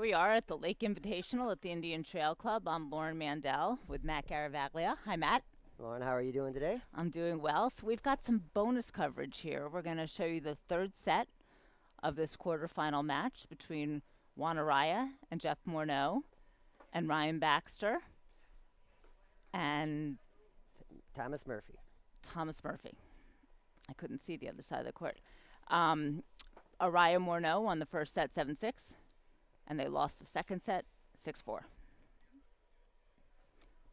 we are at the Lake Invitational at the Indian Trail Club. I'm Lauren Mandel with Matt Garavaglia. Hi, Matt. Lauren, how are you doing today? I'm doing well. So we've got some bonus coverage here. We're going to show you the third set of this quarterfinal match between Juan Arraya and Jeff Morneau and Ryan Baxter and Thomas Murphy. Thomas Murphy. I couldn't see the other side of the court. Arraya Morneau won the first set 7-6, and they lost the second set 6-4.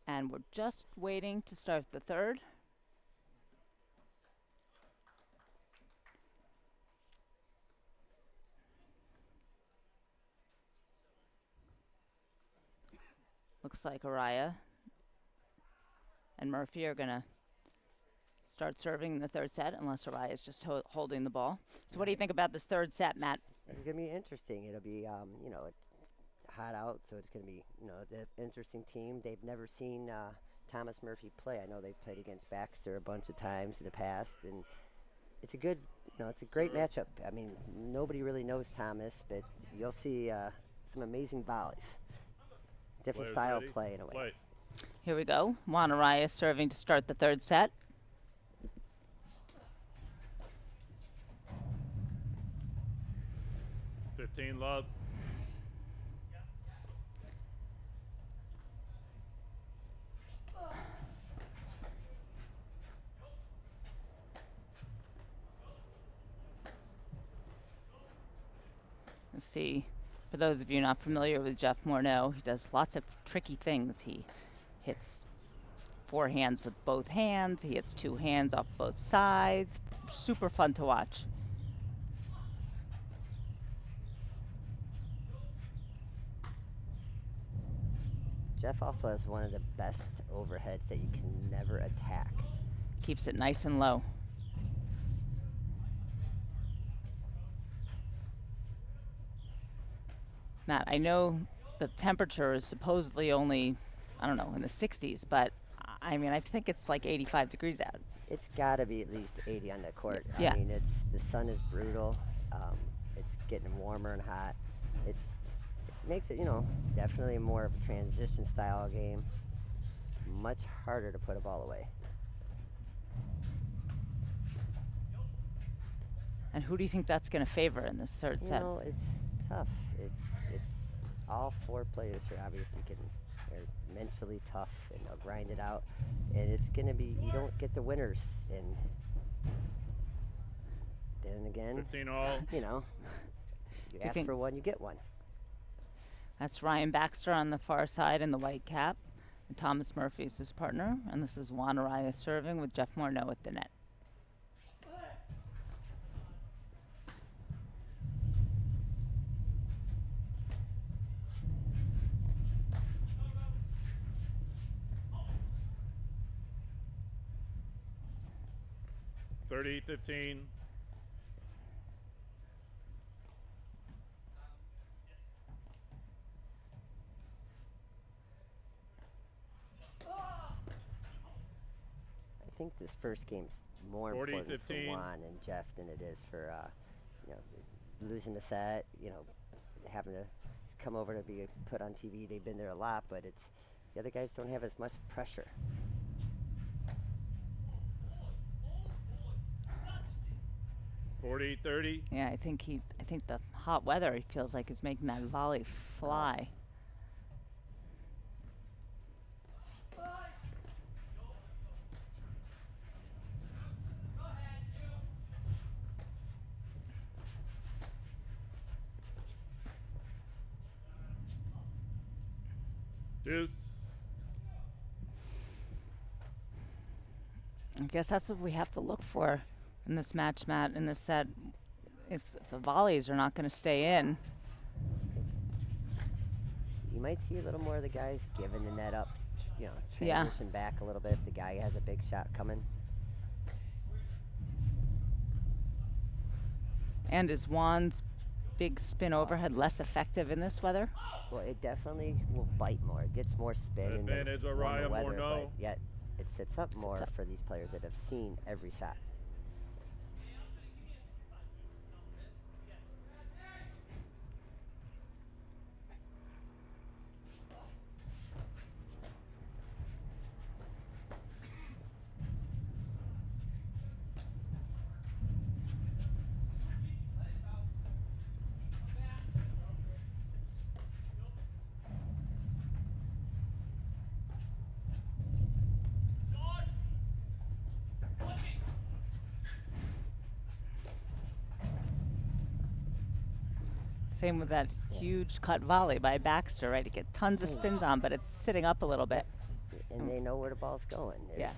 And we're just waiting to start the third. Looks like Arraya and Murphy are going to start serving in the third set, unless Arraya is just holding the ball. So what do you think about this third set, Matt? It's going to be interesting. It'll be, hot out, so it's going to be, the interesting team. They've never seen Thomas Murphy play. I know they've played against Baxter a bunch of times in the past, and it's a good, it's a great matchup. I mean, nobody really knows Thomas, but you'll see some amazing volleys. Different style of play in a way. Here we go. Juan Arraya serving to start the third set. Love. Let's see. For those of you not familiar with Jeff Morneau, he does lots of tricky things. He hits forehands with both hands. He hits two hands off both sides. Super fun to watch. Jeff also has one of the best overheads that you can never attack. Keeps it nice and low. Matt, I know the temperature is supposedly only, I don't know, in the 60s, but I mean, I think it's like 85 degrees out. It's got to be at least 80 on the court. Yeah. I mean, the sun is brutal. It's getting warmer and hot. It makes it, definitely more of a transition style game. Much harder to put a ball away. And who do you think that's going to favor in this third set? It's tough. It's all four players are obviously they're mentally tough and they'll grind it out. And it's going to be, you don't get the winners. And then again, 15 all. You ask for one, you get one. That's Ryan Baxter on the far side in the white cap. And Thomas Murphy is his partner. And this is Juan Arraya serving with Jeff Morneau at the net. $30, 15. I think this first game's more 40, important 15. for Juan and Jeff than it is for losing the set. Having to come over to be put on TV. They've been there a lot, but the other guys don't have as much pressure. $40, 30. Yeah, I think the hot weather, he feels like, is making that volley fly. Deuce. I guess that's what we have to look for in this match, Matt, in this set. If the volleys are not going to stay in. You might see a little more of the guys giving the net up, transition back a little bit if the guy has a big shot coming. And is Juan's big spin overhead less effective in this weather? Well, it definitely will bite more. It gets more spin in Advantage the warmer Arraya weather, Morneau. but yet it sits up more for these players that have seen every shot. Same with that Yeah. huge cut volley by Baxter, right? To get tons of spins on, but it's sitting up a little bit. Yep. And they know where the ball's going. Yeah.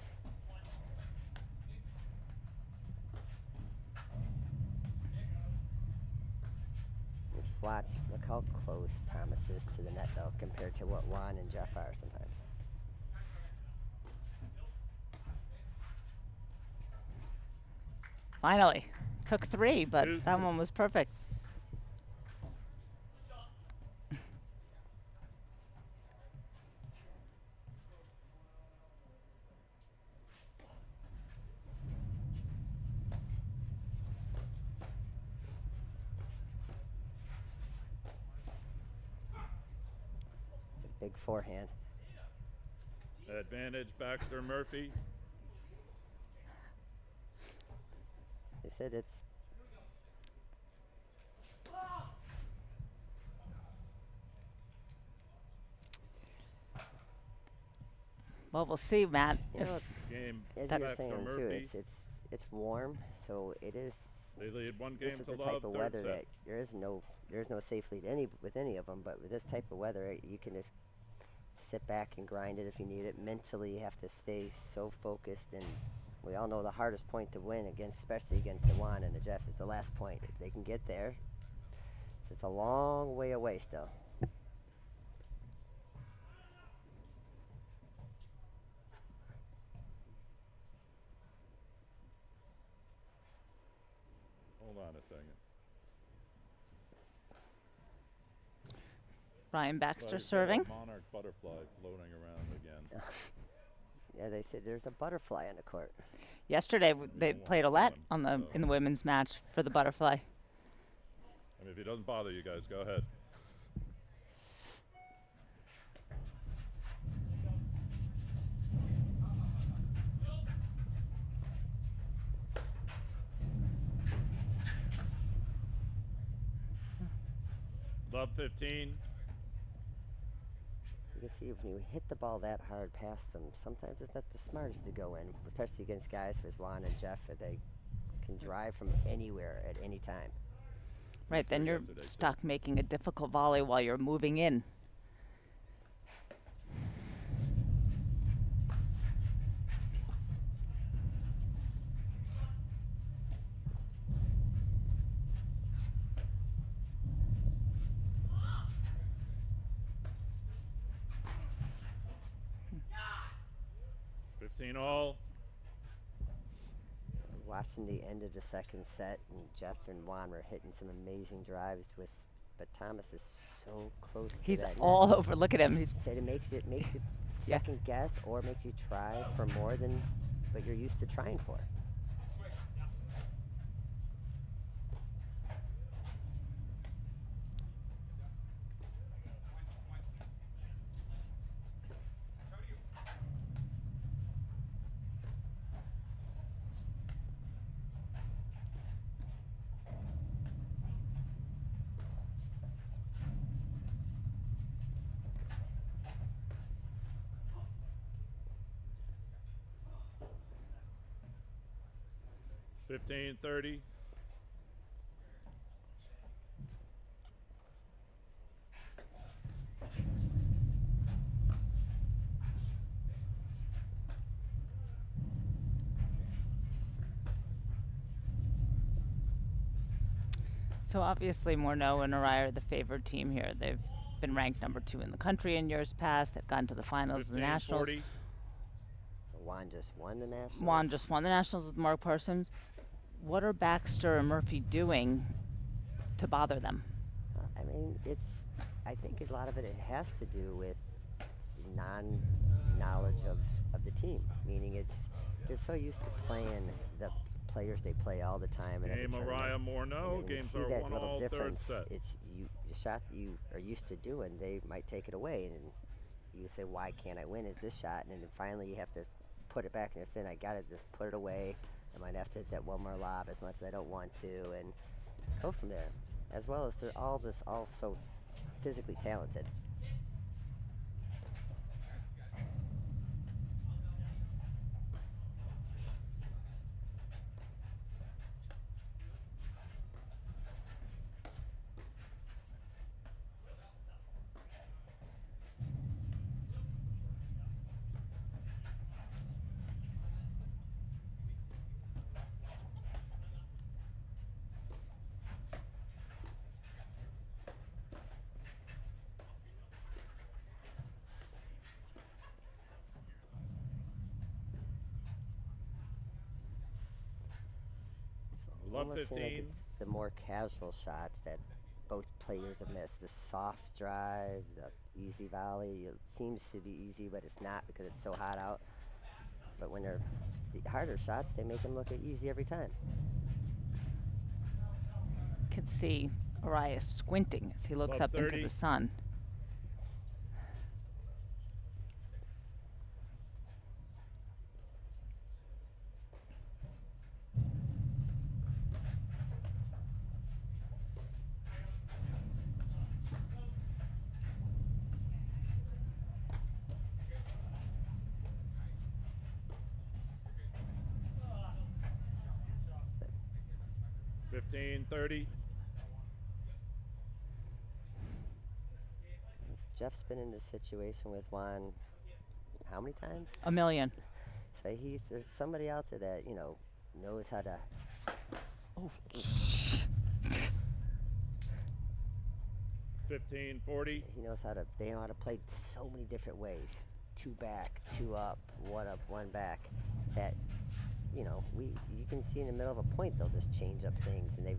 Watch, look how close Thomas is to the net, though, compared to what Juan and Jeff are sometimes. Finally. Took 3, but Deuce. that one was perfect. It's a big forehand. Advantage Baxter Murphy. They said it's Well, we'll see, Matt. You know, Game as That- you were Baxter saying too. Murphy. It's warm, so it is. They lead one This game is to the love. type of Third weather set. that there's no safe lead with any of them. But with this type of weather, you can just sit back and grind it if you need it. Mentally, you have to stay so focused, and we all know the hardest point to win against, especially against the Juan and the Jeffs, is the last point. If they can get there, it's a long way away still. Hold on a second. Ryan Well, Baxter you've got a serving. monarch butterfly floating around again. Yeah, they said there's a butterfly on the court. Yesterday they don't played a want let one, on the so- in the women's match for the butterfly. I mean, if it doesn't bother you guys, go ahead. Love 15. You can see when you hit the ball that hard past them, sometimes it's not the smartest to go in, especially against guys as Juan and Jeff, that they can drive from anywhere at any time. Right, then you're yesterday, too. stuck making a difficult volley while you're moving in. Hmm. 15 all. Watching the end of the second set, and Jeff and Juan were hitting some amazing drives but Thomas is so close to He's that net. all over. Look at him. He's Said it makes you Yeah. second guess, or makes you try for more than what you're used to trying for. Fifteen 30. So obviously Morneau and Arraya are the favored team here. They've been ranked number 2 in the country in years past. They've gone to the finals of the 15 Nationals. 40. Juan just won the Nationals. Juan just won the Nationals with Mark Parsons. What are Baxter and Murphy doing to bother them? I mean, I think a lot of it has to do with non-knowledge of the team. Meaning they're so used to playing the players they play all the time. In every Game tournament. Arraya And Morneau. when you Games see are that 1 little all. Third difference, set. it's the shot that you are used to doing, they might take it away, and you say, why can't I win at this shot? And then finally you have to put it back in your sin. I gotta just put it away. I might have to hit that one more lob as much as I don't want to, and go from there. As well as they're all so physically talented. Love almost seem like 15. it's the more casual shots that both players have missed. The soft drive, the easy volley. It seems to be easy, but it's not because it's so hot out. But when they're the harder shots, they make them look easy every time. Can see Arraya squinting as he looks Love up into 30. the sun. So 15-30. Jeff's been in this situation with Juan how many times? A million. So there's somebody out there that, knows how to. Oh, 15-40. They know how to play so many different ways. 2 back, 2 up, 1 up, 1 back. That, you can see in the middle of a point, they'll just change up things and they.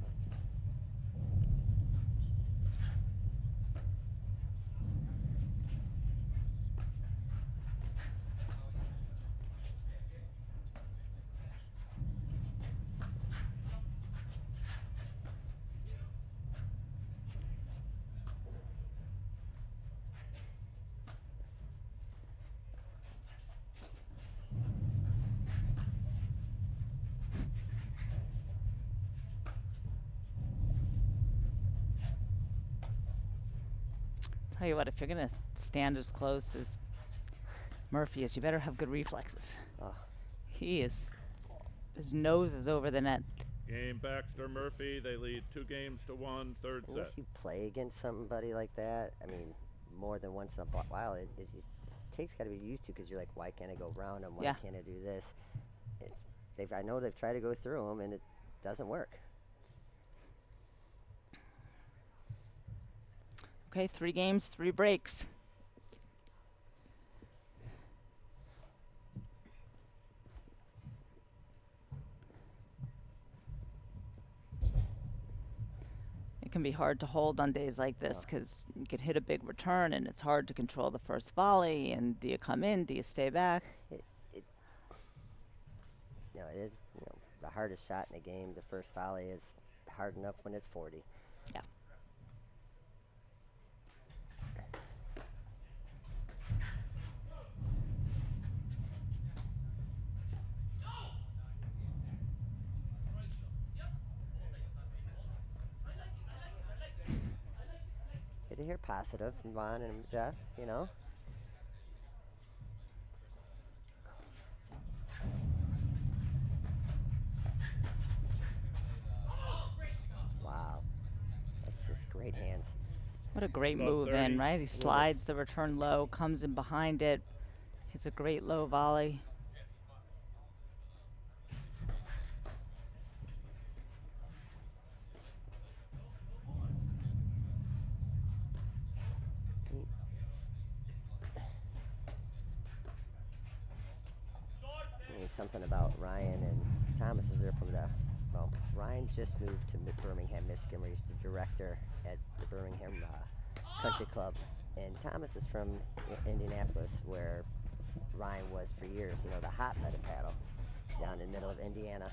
tell you what, if you're gonna stand as close as Murphy is, you better have good reflexes. Oh, His nose is over the net. Game Baxter Murphy. They lead 2-1, third unless set. you play against somebody like that, I mean, more than once in a while, takes got to be used to because you're like, why can't I go around them? Why Yeah. can't I do this? I know they've tried to go through them and it doesn't work. Okay, 3 games, 3 breaks. It can be hard to hold on days like this because you could hit a big return and it's hard to control the first volley. And do you come in? Do you stay back? It is the hardest shot in the game. The first volley is hard enough when it's 40. Yeah. Good to hear positive from Vaughn and Jeff, Wow. That's just great hands. What a great Love move 30. in, right? He slides the return low, comes in behind it, hits a great low volley. Something about Ryan and Thomas is there from Ryan just moved to Birmingham, Michigan, where he's the director at the Birmingham Country Club. And Thomas is from Indianapolis, where Ryan was for years, the hotbed of paddle down in the middle of Indiana.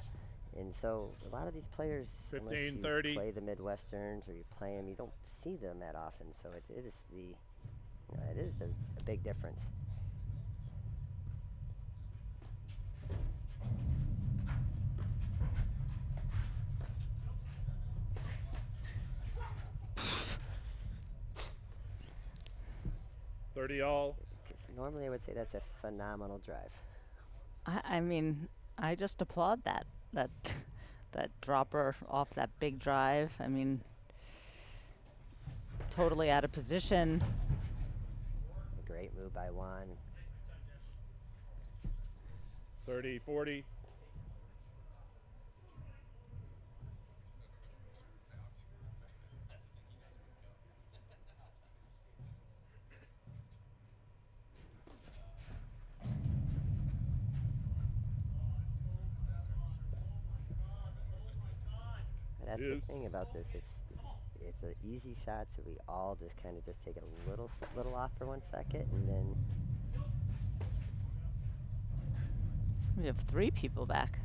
And so a lot of these players, unless you 15-30. play the Midwesterns or you play them, you don't see them that often. So it is a big difference. $30 Normally I would say that's a phenomenal drive. I mean, I just applaud that dropper off that big drive. I mean, totally out of position. A great move by Juan. 30-40. That's the Deuce. thing about this. It's an easy shot, so we all just kind of just take it a little off for 1 second, and then We have 3 people back.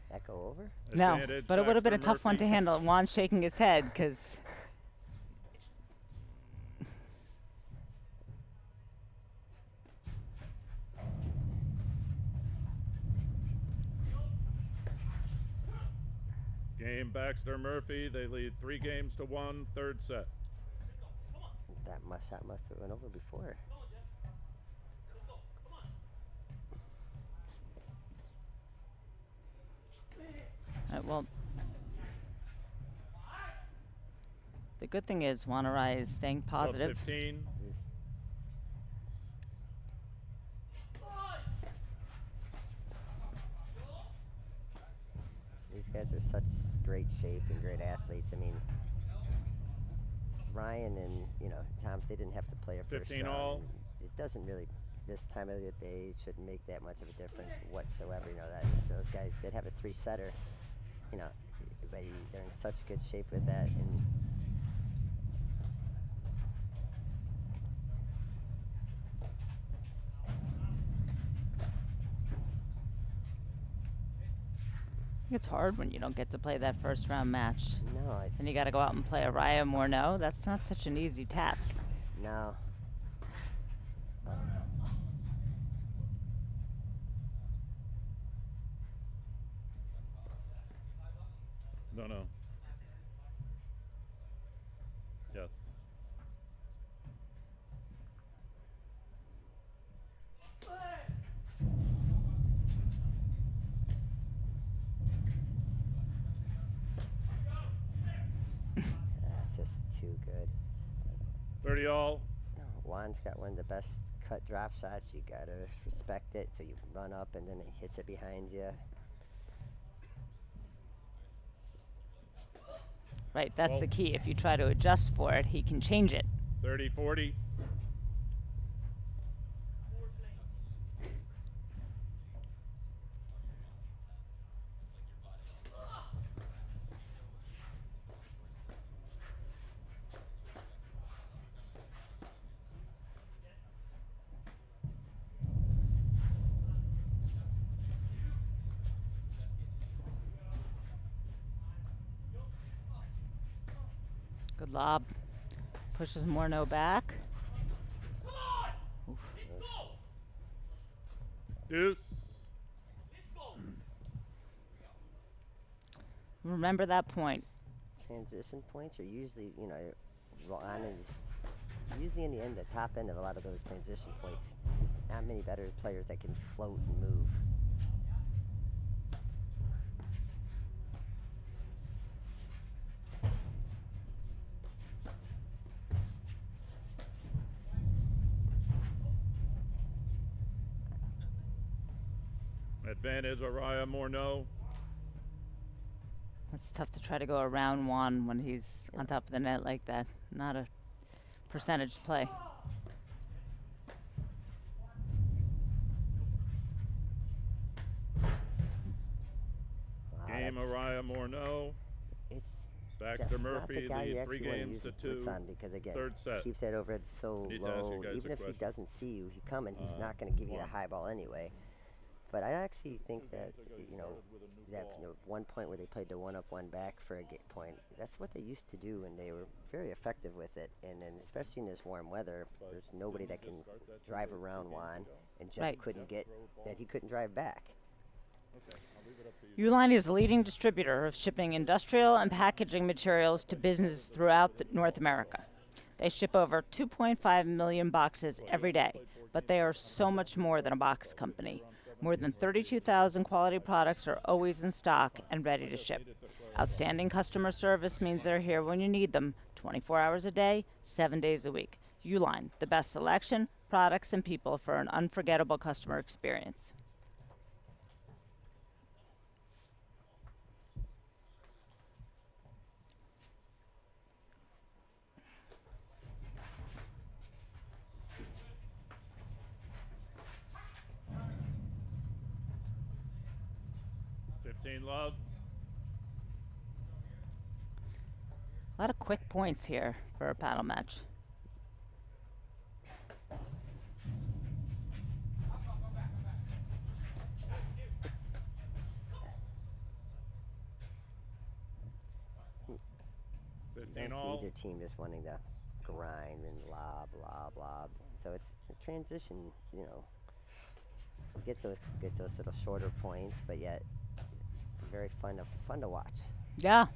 that go over. No, Advantage but it would have been a Baxter tough one to Murphy. handle. Juan shaking his head because Game Baxter Murphy. They lead 3-1, third set. That shot must have went over before. well, the good thing is Juan Arraya is staying Up positive. 15. These guys are such great shape and great athletes. I mean, Ryan and Thomas, they didn't have to play a first 15 round. all. It doesn't really, this time of the day, shouldn't make that much of a difference whatsoever. That those guys that have a 3-setter, but they're in such good shape with that. And It's hard when you don't get to play that first round match. no, it's Then you got to go out and play Arraya Morneau. That's not such an easy task. no. No. Yes. That's just too good. 30 all. Juan's got one of the best cut drop shots. You gotta respect it. So you run up and then it hits it behind you. Right, that's Well- the key. If you try to adjust for it, he can change it. 30-40. Good lob. Pushes Morneau back. Oof. Deuce. Remember that point. Transition points are usually, Ron is usually in the top end of a lot of those transition points. There's not many better players that can float and move. Advantage Arraya Morneau. It's tough to try to go around Juan when he's on top of the net like that. Not a percentage play. Wow, Game Arraya Morneau. it's Baxter just not Murphy the guy you lead actually 3 wanna games use to his boots 2. on because again, Third set. keeps that overhead so Need to ask you low. guys Even a if he question. doesn't see you coming, he's not going to give you a Juan. high ball anyway. But I actually think that that one point where they played the 1 up 1 back for a point, that's what they used to do, and they were very effective with it. And then especially in this warm weather, there's nobody that can drive around Juan, and Jeff Right. couldn't get that he couldn't drive back. Uline is the leading distributor of shipping industrial and packaging materials to businesses throughout North America. They ship over 2.5 million boxes every day, but they are so much more than a box company. More than 32,000 quality products are always in stock and ready to ship. Outstanding customer service means they're here when you need them, 24 hours a day, 7 days a week. Uline, the best selection, products, and people for an unforgettable customer experience. 15 love. A lot of quick points here for a paddle match. You 15 don't see all. either team just wanting to grind and lob, lob, lob. So it's a transition, you know. Get those little shorter points, but yet very fun to watch. Yeah.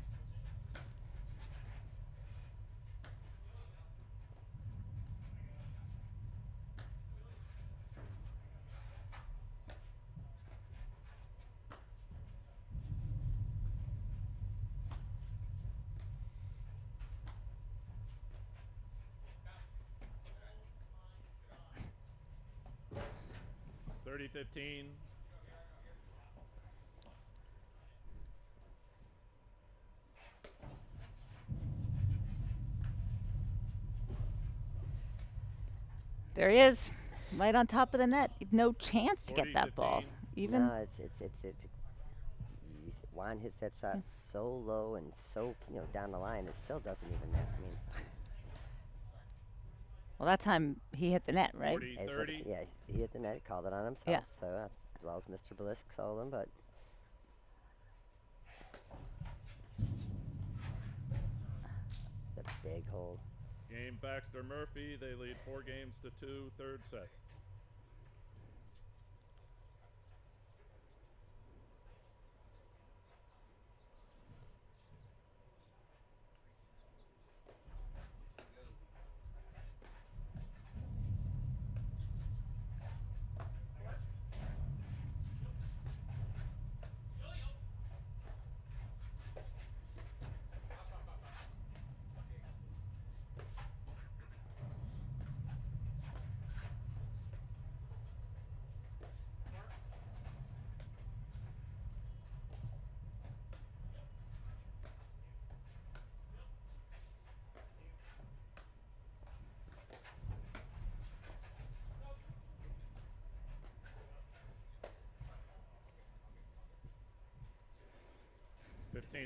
Thirty 15. There he is, right on top of the net. No chance to 40, get that ball. 15. Even No, Juan hits that shot so low and so down the line. It still doesn't even. I mean, well, that time he hit the net, right? 40 30. yeah, he hit the net, called it on himself. Yeah. So well as Mr. Blisk sold him, but the big hole. Game Baxter Murphy. They lead 4 games to 2, third set.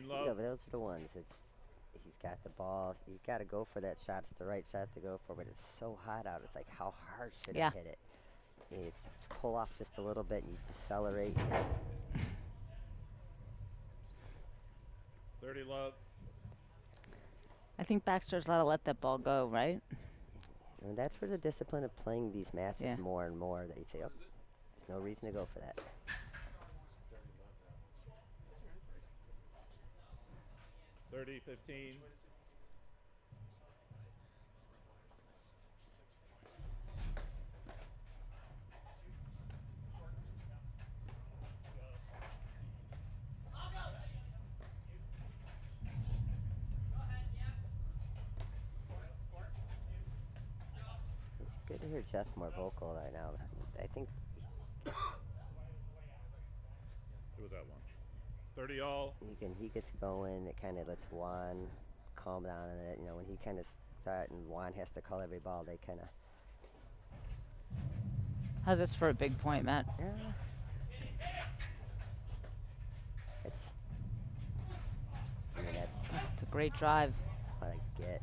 Love. Those are the ones. He's got the ball. He's got to go for that shot. It's the right shot to go for, but it's so hot out. It's like, how hard should he hit it? It's pull off just a little bit. And you decelerate. 30 love. I think Baxter's allowed to let that ball go, right? And that's where the discipline of playing these matches more and more. That you say, oh, there's no reason to go for that. 30 15. It's good to hear Jeff more vocal right now. I think It was that one. 30 all. he gets going. It kind of lets Juan calm down on it. When he kind of start and Juan has to call every ball, they kind of. How's this for a big point, Matt? Yeah. It's a great drive. What I get.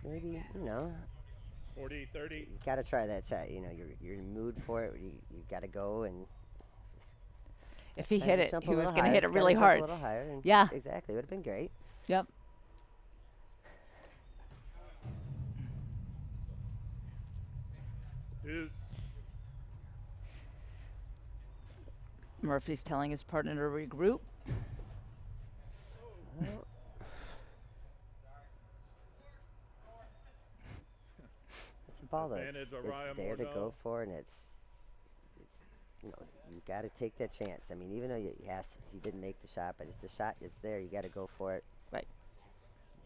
Maybe 40 30. You gotta try that shot. You're in the mood for it. You gotta go and. If he hit it, he was going to hit it really hard. A little higher. And Yeah. Exactly. It would have been great. Yep. Deuce. Murphy's telling his partner to regroup. Well, it's a ball that's Advantage, it's Arraya, there to Morneau. go for, and it's you got to take that chance. I mean, even though you didn't make the shot, but it's a shot. It's there. You got to go for it. Right.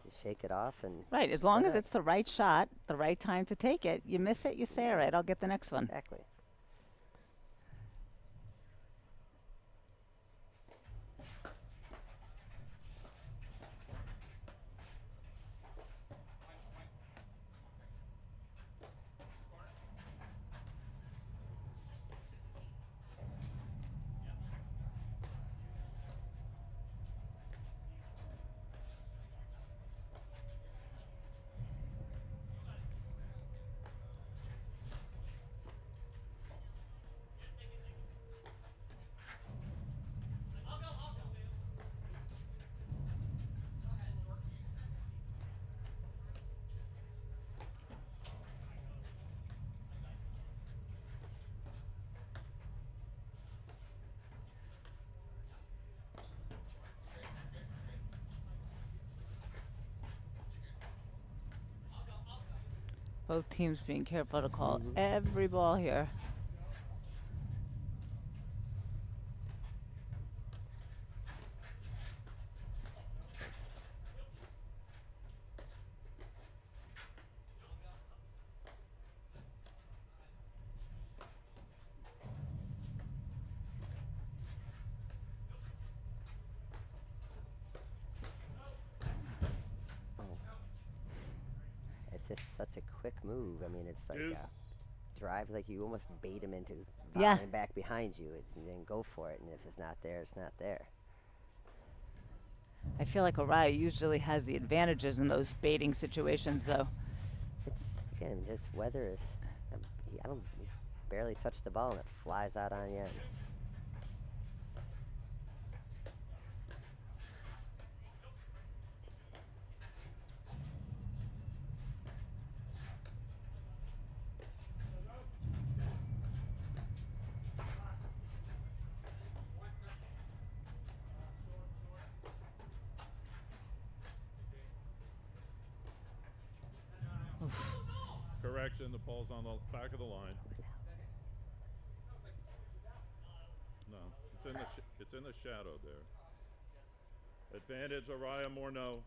Just shake it off and. Right. As long as it. it's the right shot, the right time to take it. You miss it, you say, all right, I'll get the next one. Exactly. Both teams being careful to call Mm-hmm. every ball here. Oh, it's just such a quick move. I mean, it's like Deuce. drive, like you almost bait him into Yeah. volleying back behind you. And then go for it. And if it's not there, it's not there. I feel like Arraya usually has the advantages in those baiting situations, though. It's again, this weather is. I don't he barely touch the ball and it flies out on you. Correction, the ball's on the back of the line. No, it's in the shadow there. Advantage Arraya Morneau.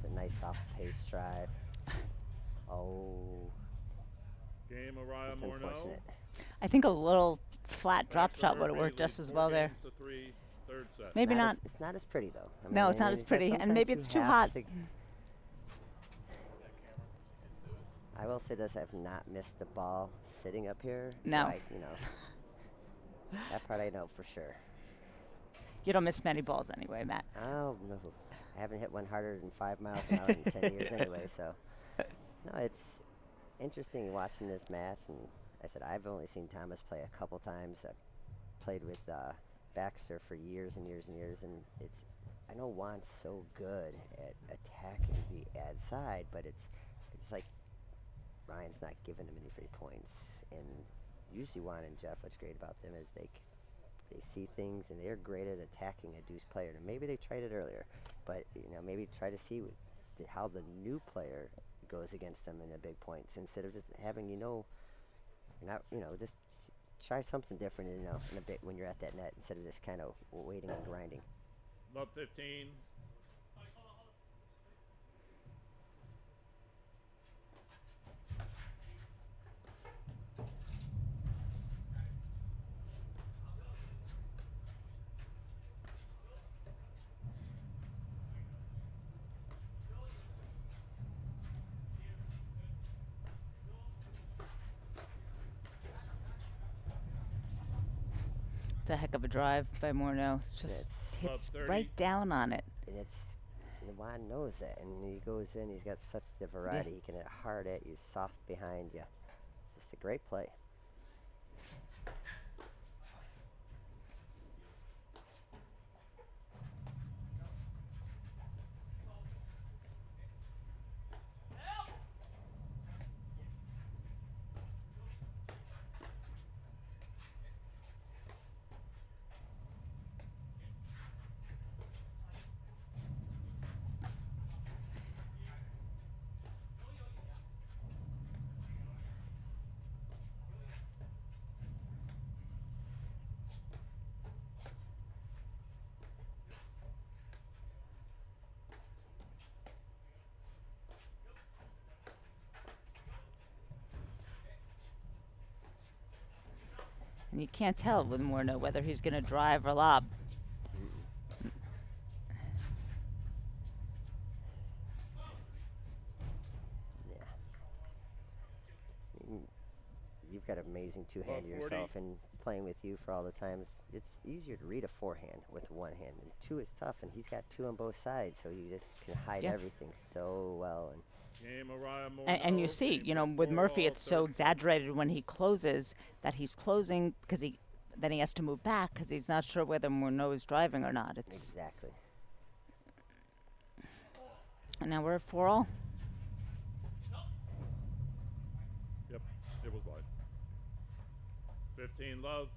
The nice off-pace drive. Oh, Game Arraya that's Morneau. unfortunate. I think a little flat drop Baxter shot would have Murphy worked just leads as 4 well there. games to 3, third set. Maybe not. It's not as pretty though. I No, mean, it's not as that pretty, and sometimes maybe you it's too have hot. to- I will say this: I've not missed a ball sitting up here. No. So that part I know for sure. You don't miss many balls anyway, Matt. Oh no, I haven't hit one harder than 5 miles an hour in 10 years anyway. So no, it's interesting watching this match. And I said I've only seen Thomas play a couple times. I've played with Baxter for years and years and years, and I know Juan's so good at attacking the ad side, but it's like Ryan's not giving him any free points. And usually Juan and Jeff, what's great about them is they see things and they're great at attacking a deuce player. And maybe they tried it earlier, but maybe try to see how the new player goes against them in the big points instead of just having you're not just try something different in a bit when you're at that net instead of just kind of waiting and grinding. Love 15. It's a heck of a drive by Morneau. It's just hits Love 30. right down on it. And Juan knows that, and he goes in. He's got such the variety. He can hit hard at you, soft behind you. It's just a great play. And you can't tell with Morneau whether he's going to drive or lob. Yeah. You've got an amazing two-hand Love 40. yourself, and playing with you for all the times, it's easier to read a forehand with one hand, and two is tough, and he's got two on both sides, so you just can hide Yeah. everything so well. And Game Arraya And you Morneau. see, Games at with 4 Murphy, all, it's so third set. exaggerated when he closes that he's closing because then he has to move back because he's not sure whether Morneau is driving or not. exactly. And now we're at 4-all. Yep, it was wide. 15 love.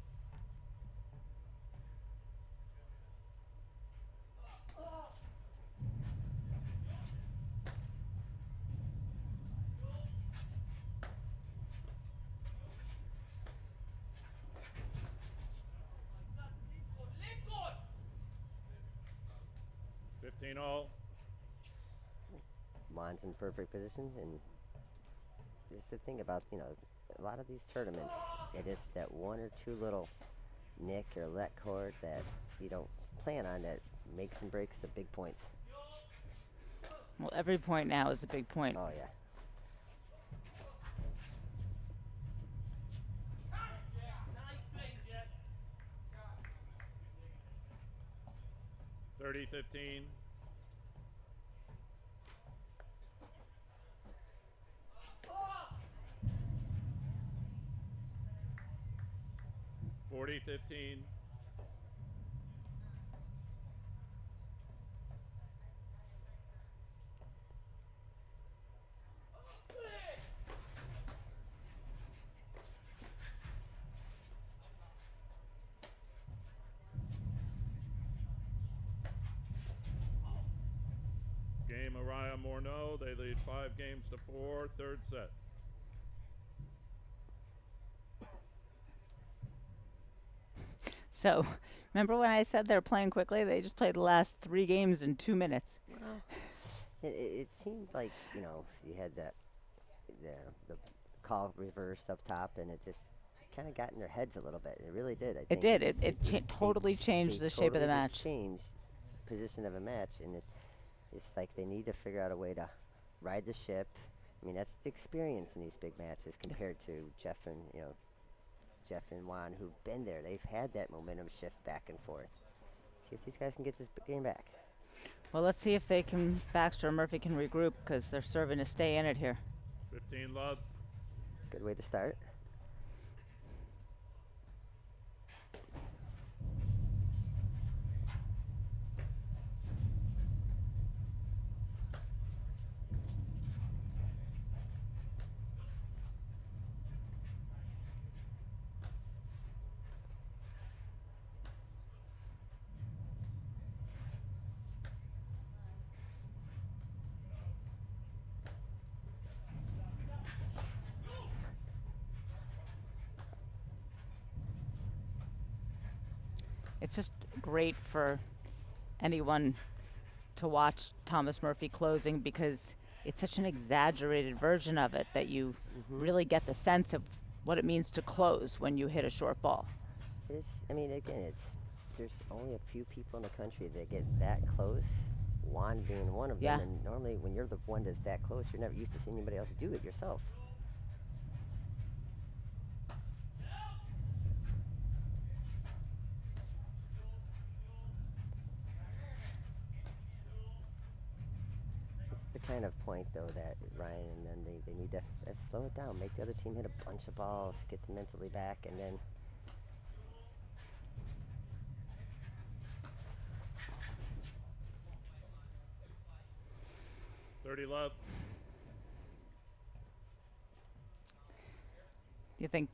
Fifteen all. Juan's in perfect position, and it's the thing about, a lot of these tournaments, it is that one or two little nick or let cord that you don't plan on that makes and breaks the big points. Well, every point now is a big point. Oh, yeah. 30-15. 40-15. 'Game Arraya Morneau. They lead 5-4, third set. So, remember when I said they're playing quickly? They just played the last 3 games in 2 minutes. Well, it seemed like, you had the call reversed up top, and it just kind of got in their heads a little bit. It really did. I It think did. It totally changed the shape of the totally just match. changed position of a match, and it's like they need to figure out a way to ride the ship. I mean, that's the experience in these big matches compared to Jeff and Juan, who've been there. They've had that momentum shift back and forth. See if these guys can get this game back. Well, let's see if Baxter and Murphy can regroup because they're serving to stay in it here. 15 love. Good way to start. It's just great for anyone to watch Thomas Murphy closing because it's such an exaggerated version of it that you really get the sense of what it means to close when you hit a short ball. I mean, again, there's only a few people in the country that get that close. Juan being one of Yeah. them, and normally when you're the one that's that close, you're never used to seeing anybody else do it yourself. It's the kind of point, though, that Ryan and then they need to slow it down, make the other team hit a bunch of balls, get them mentally back, and then 30 love. You think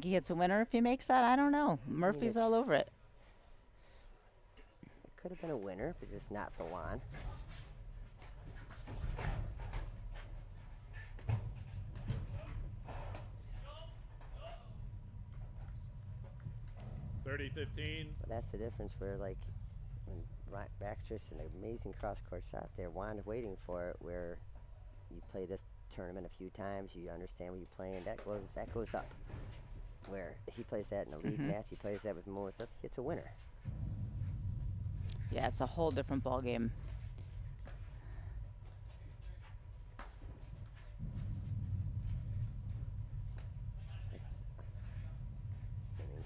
he hits a winner if he makes that? I don't know. Murphy's all over it. it could have been a winner, but just not for Juan. 30-15. But that's the difference where, like, when Baxter's an amazing cross-court shot there, Juan's waiting for it, where you play this tournament a few times, you understand what you're playing, that goes up. Where he plays that in a league match, he plays that with moments up, it's a winner. Yeah, it's a whole different ball game.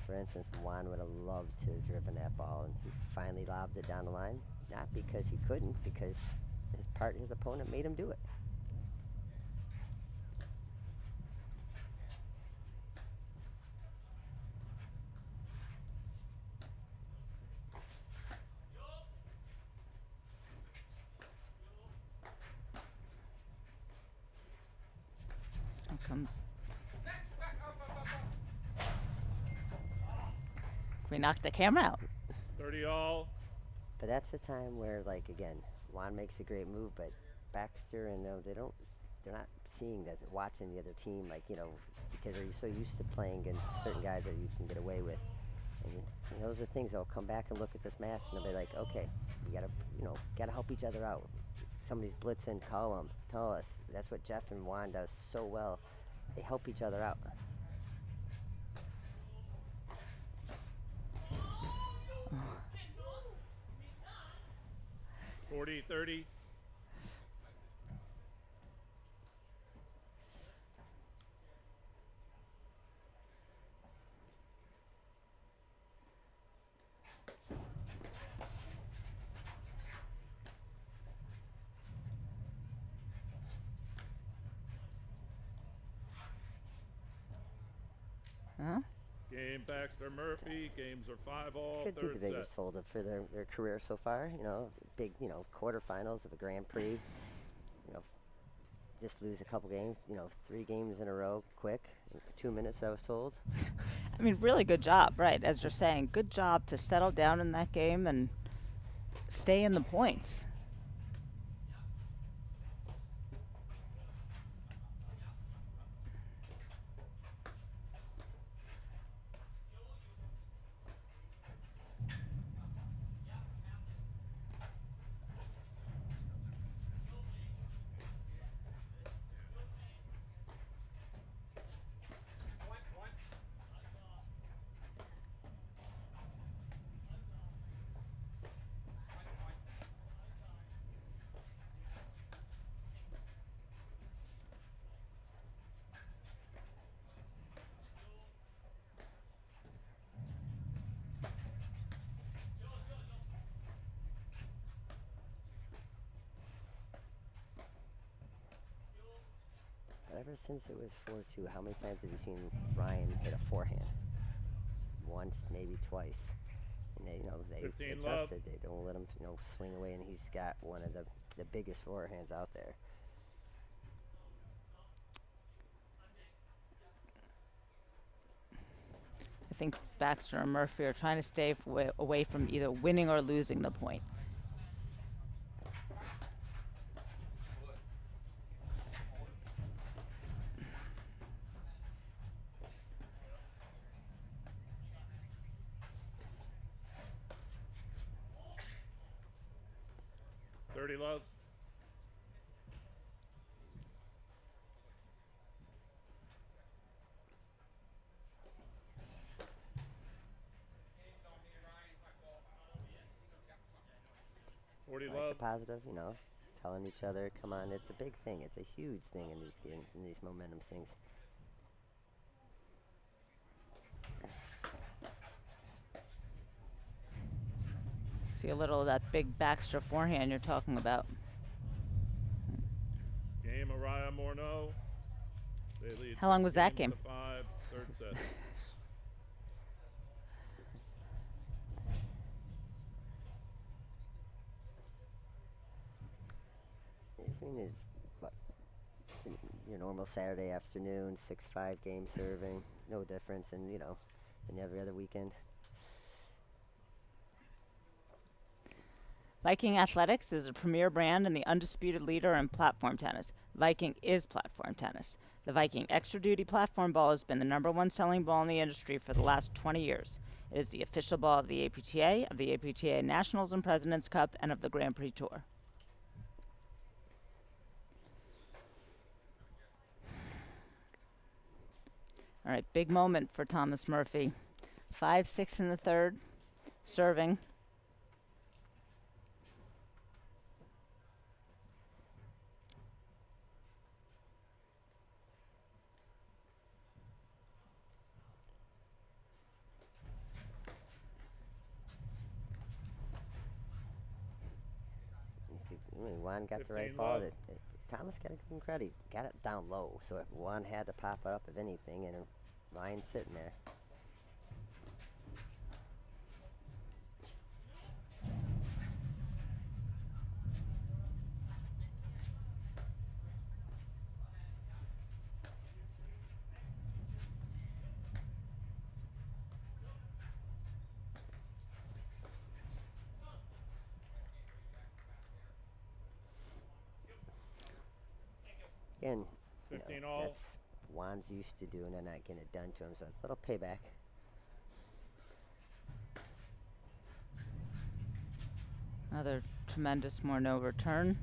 for instance, Juan would have loved to have driven that ball, and he finally lobbed it down the line. Not because he couldn't, because his opponent made him do it. Here comes. We knocked the camera out. 30 all. But that's the time where, like, again, Juan makes a great move, but Baxter and they're not seeing that, watching the other team, like, because they're so used to playing against certain guys that you can get away with. And those are things they'll come back and look at this match and they'll be like, okay, we gotta help each other out. Somebody's blitzing, call them, tell us. That's what Jeff and Juan does so well. They help each other out. Oh. 40-30. Huh? Game Baxter Murphy. Games are 5 all. Could be Third the set. biggest hold up for their career so far. Big, quarterfinals of a Grand Prix. Just lose a couple games. 3 games in a row, quick. 2 minutes, I was told. I mean, really good job, right? As you're saying, good job to settle down in that game and stay in the points. Ever since it was 4-2, how many times have you seen Ryan hit a forehand? Once, maybe twice. And they 15 trust love. it. They don't let him, swing away, and he's got one of the biggest forehands out there. I think Baxter and Murphy are trying to stay away from either winning or losing the point. Love. Like love. the positive, telling each other, come on, it's a big thing. It's a huge thing in these games, in these momentum things. See a little of that big Baxter forehand you're talking about. Game Arraya Morneau. They lead. How long was that game? 5, third set. Is what, your normal Saturday afternoon, 6-5 game serving, no difference than every other weekend. Viking Athletics is a premier brand and the undisputed leader in platform tennis. Viking is platform tennis. The Viking Extra Duty platform ball has been the #1 selling ball in the industry for the last 20 years. It is the official ball of the APTA Nationals and President's Cup, and of the Grand Prix Tour. All right, big moment for Thomas Murphy. 5-6 in the third, serving. I mean, Juan got the right 15 ball. love. Thomas got to give him credit. Got it down low, so if Juan had to pop it up, if anything, and Ryan's sitting there. Again, 15 all. that's Juan's used to doing and not getting it done to him, so it's a little payback. Another tremendous Morneau return.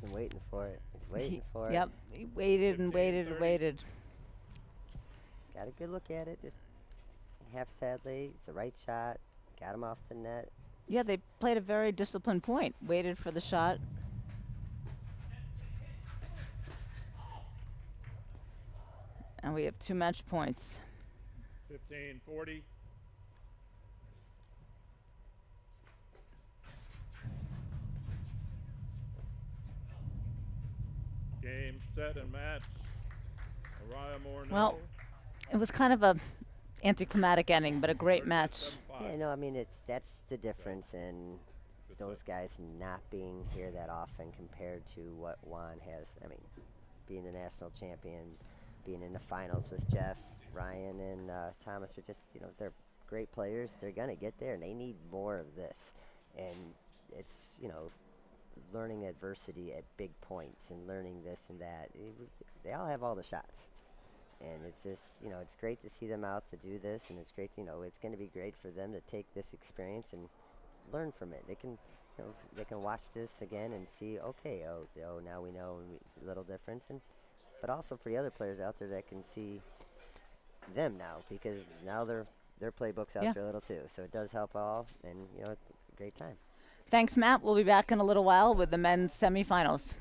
He's waiting for it. He's waiting for Yep, he waited and 15, waited and 30. waited. it. Got a good look at it. Just half sadly, it's the right shot. Got him off the net. Yeah, they played a very disciplined point. Waited for the shot. And we have 2 match points. 15-40. Game, set, and match. Arraya Morneau. Well, it was kind of a anticlimactic ending, but a great match. 37-5. Yeah, no, I mean that's the difference in those guys not being here that often compared to what Juan has. I mean, being the national champion, being in the finals with Jeff, Ryan, and Thomas are just, they're great players. They're gonna get there, and they need more of this. And it's, learning adversity at big points and learning this and that. They all have all the shots. And it's just, it's great to see them out to do this, and it's great, it's going to be great for them to take this experience and learn from it. They can, they can watch this again and see, okay, now we know a little difference, but also for the other players out there that can see them now, because now their playbooks out Yeah. there a little too. So it does help all, and great time. Thanks, Matt. We'll be back in a little while with the men's semifinals.